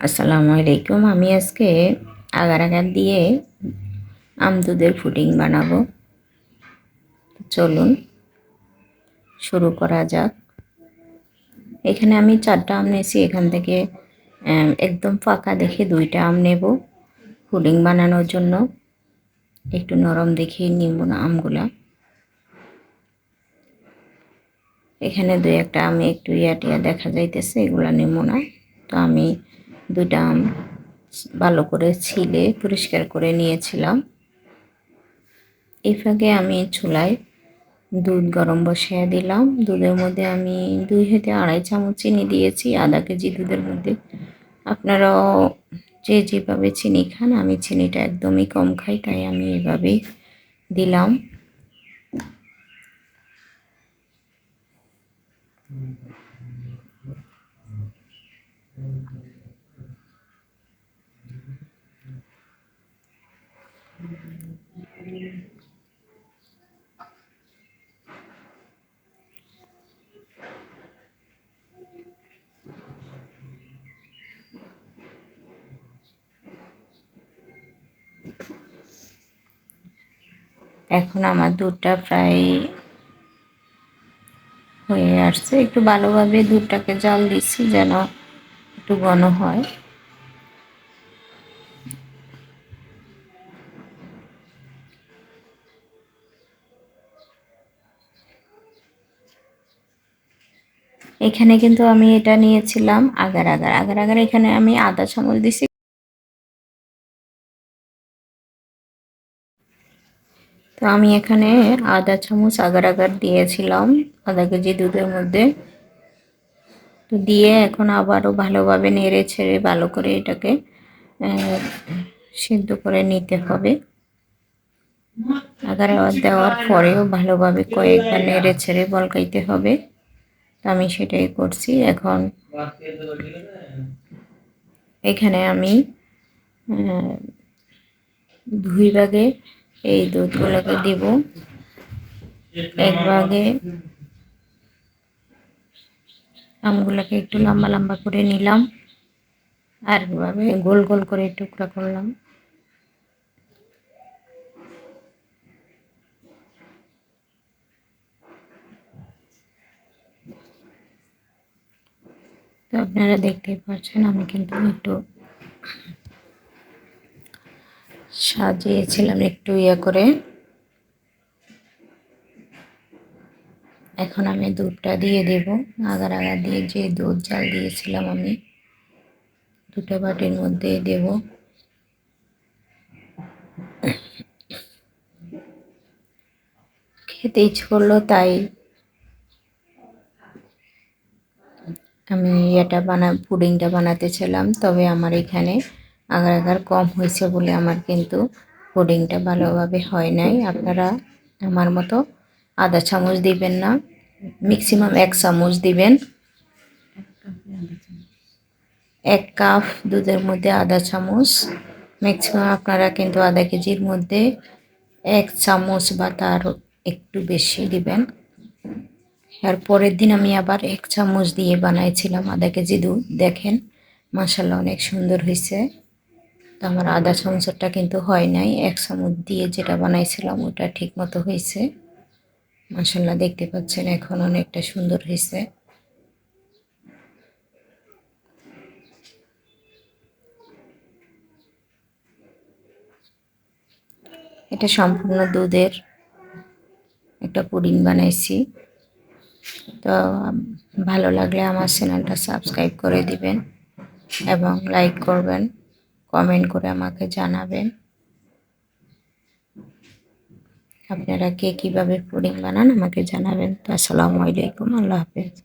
আসসালামু আলাইকুম। আমি আজকে আগার আগার দিয়ে আমদুদের পুডিং বানাবো। চলুন শুরু করা যাক। এখানে আমি 4টা আম নিয়েছি। এখান থেকে একদম ফাঁকা দেখে 2টা আম নেব পুডিং বানানোর জন্য। একটু নরম দেখে নিব না আমগুলা। এখানে 2-1টা আম একটু ইয়াটিয়া দেখা যাইতেছে, এগুলা নেব না। তো আমি 2টা আম ভালো করে ছিলে পরিষ্কার করে নিয়েছিলাম। এই ফাঁকে আমি চুলায় দুধ গরম বসিয়ে দিলাম। দুধের মধ্যে আমি 2 থেকে 2.5 চামচ চিনি দিয়েছি আধা কেজি দুধের মধ্যে। আপনারাও যে যেভাবে চিনি খান, আমি চিনিটা একদমই কম খাই, তাই আমি এভাবেই দিলাম। এখন আমার দুধটা প্রায় হয়ে আসছে। একটু ভালোভাবে দুধটাকে জাল দিচ্ছি যেন একটু ঘন হয়। এখানে কিন্তু আমি এটা নিয়েছিলাম আগার আগার আগার আগার এখানে আমি আধা চামচ দিছি। তো আমি এখানে আধা চামচ আগার আগার দিয়েছিলাম আধা কেজি দুধের মধ্যে। তো দিয়ে এখন আবারও ভালোভাবে নেড়ে ছেড়ে ভালো করে এটাকে সিদ্ধ করে নিতে হবে। আগার দেওয়ার পরেও ভালোভাবে কয়েকবার নেড়ে ছেড়ে বলকাইতে হবে। তো আমি সেটাই করছি। এখন এখানে আমি 2 ভাগে এই দুধগুলোকে দিব। 1 ভাগে আমগুলোকে একটু লম্বা লম্বা করে নিলাম, আর এভাবে গোল গোল করে টুকরা করলাম। তো আপনারা দেখতেই পাচ্ছেন আমি কিন্তু একটু সাজিয়েছিলাম একটু করে। এখন আমি দুধটা দিয়ে দেব। আগার আগার দিয়ে যে দুধ জাল দিয়েছিলাম আমি 2টা বাটির মধ্যে দেব। খেতে ইচ্ছে করলো তাই আমি পুডিংটা বানাতে ছিলাম। তবে আমার এখানে আগার আগার কম হয়েছে বলে আমার কিন্তু পুডিংটা ভালোভাবে হয় নাই। আপনারা আমার মতো আধা চামচ দিবেন না, ম্যাক্সিমাম 1 চামচ দিবেন। 1 কাপ দুধের মধ্যে আধা চামচ, ম্যাক্সিমাম আপনারা কিন্তু আধা কেজির মধ্যে 1 চামচ বা তার একটু বেশি দিবেন। এর পরের দিন আমি আবার 1 চামচ দিয়ে বানাইছিলাম আধা কেজি দুধ। দেখেন মাশাআল্লাহ অনেক সুন্দর হয়েছে। তো আমার আধা চামচটা কিন্তু হয় নাই, 1 চামচ দিয়ে যেটা বানাইছিলাম ওটা ঠিক মতো হয়েছে। মাশাআল্লাহ দেখতে পাচ্ছেন এখন অনেকটা সুন্দর হয়েছে। এটা সম্পূর্ণ দুধের একটা পুডিং বানাইছি। তো ভালো লাগলে আমার চ্যানেলটা সাবস্ক্রাইব করে দিবেন এবং লাইক করবেন, কমেন্ট করে আমাকে জানাবেন আপনারা কে কীভাবে পুডিং বানান, আমাকে জানাবেন। তো আসসালামু আলাইকুম, আল্লাহ হাফেজ।